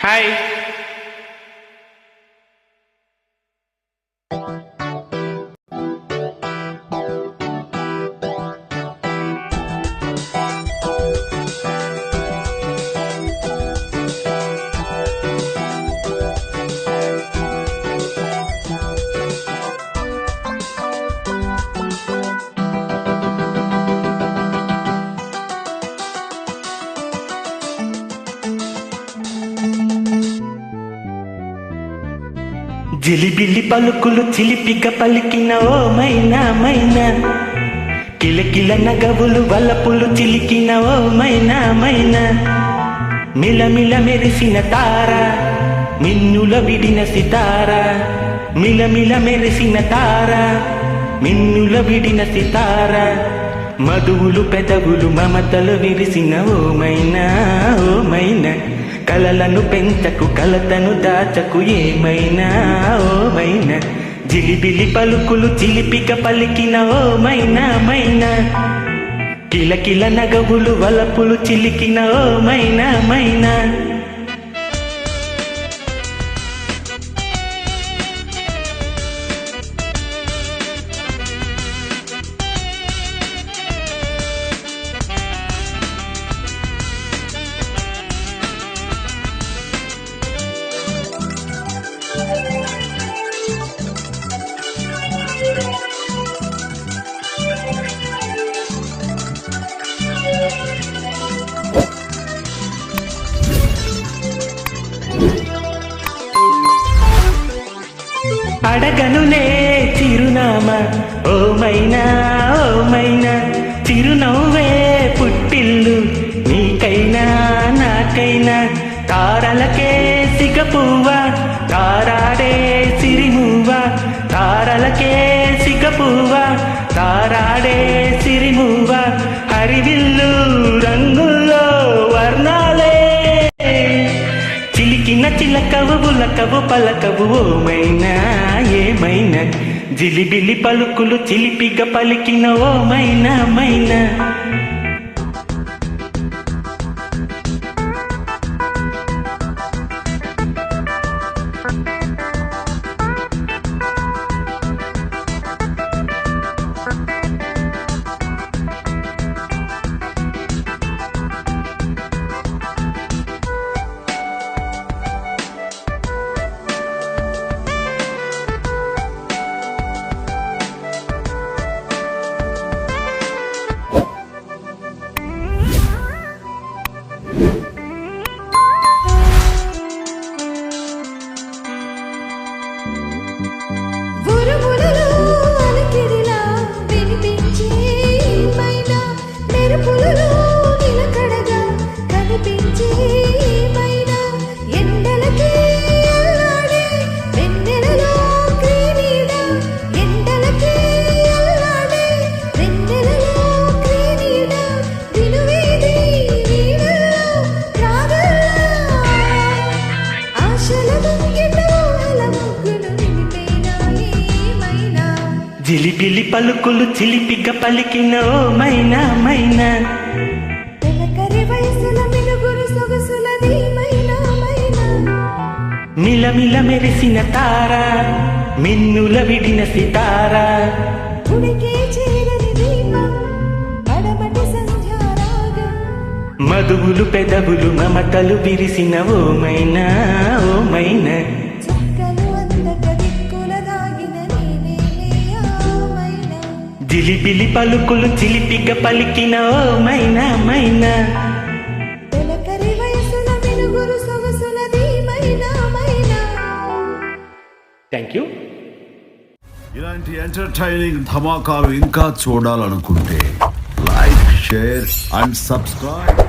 Hi. జిలిబిలి పలుకులు చిలిపిగా పలికిన ఓ మైనా మైనా, కిలకిల నగవులు వలపులు చిలికిన ఓ మైనా మైనా, మిలమిల మెరిసిన తార మిన్నుల విడిన సితార, మిలమిల మెరిసిన తార మిన్నుల విడిన సితార, మధువులు పెదవులు మమతలు విరిసిన ఓ మైనా ఓ మైనా, కలలను పెంచకు కలతను దాచకు ఏమైనా ఓ మైనా, జిలిబిలి పలుకులు చిలిపిగా పలికిన ఓ మైనా మైనా, కిలకిల నగవులు వలపులు చిలికిన ఓ మైనా మైనా. అడగనులే చిరునామా ఓ మైనా ఓ మైనా, చిరునవ్వే పుట్టిల్లు నీకైనా నాకైనా, తారలకే సిగపువ్వా తారాడే సిరిమువ్వా, తారలకే సిగపువ్వా తారాడే సిరిమువ్వా, హరివిల్లు రంగుల్లో వర్ణాలే చిలికిన చిలకవు బులకవు పలకవు ఓ మైనా ఏమైనా, జిలిబిలి పలుకులు చిలిపిగా పలికిన ఓ మైనా మైనా. జిలిబిలి పలుకులు చిలిపిగా పలికిన ఓ మైనా మైనా, మిలమిల మెరిసిన తార మిన్నుల విడిన సితార, మధువులు పెదవులు మమతలు విరిసిన ఓ మైనా ఓ మైనా, జిలిబిలి పలుకులు చిలిపిగా పలికిన ఓ మైనా మైనా. Thank you. ఇలాంటి ఎంటర్టైనింగ్ ధమాకాలు ఇంకా చూడాలనుకుంటే లైక్, షేర్ అండ్ సబ్స్క్రైబ్.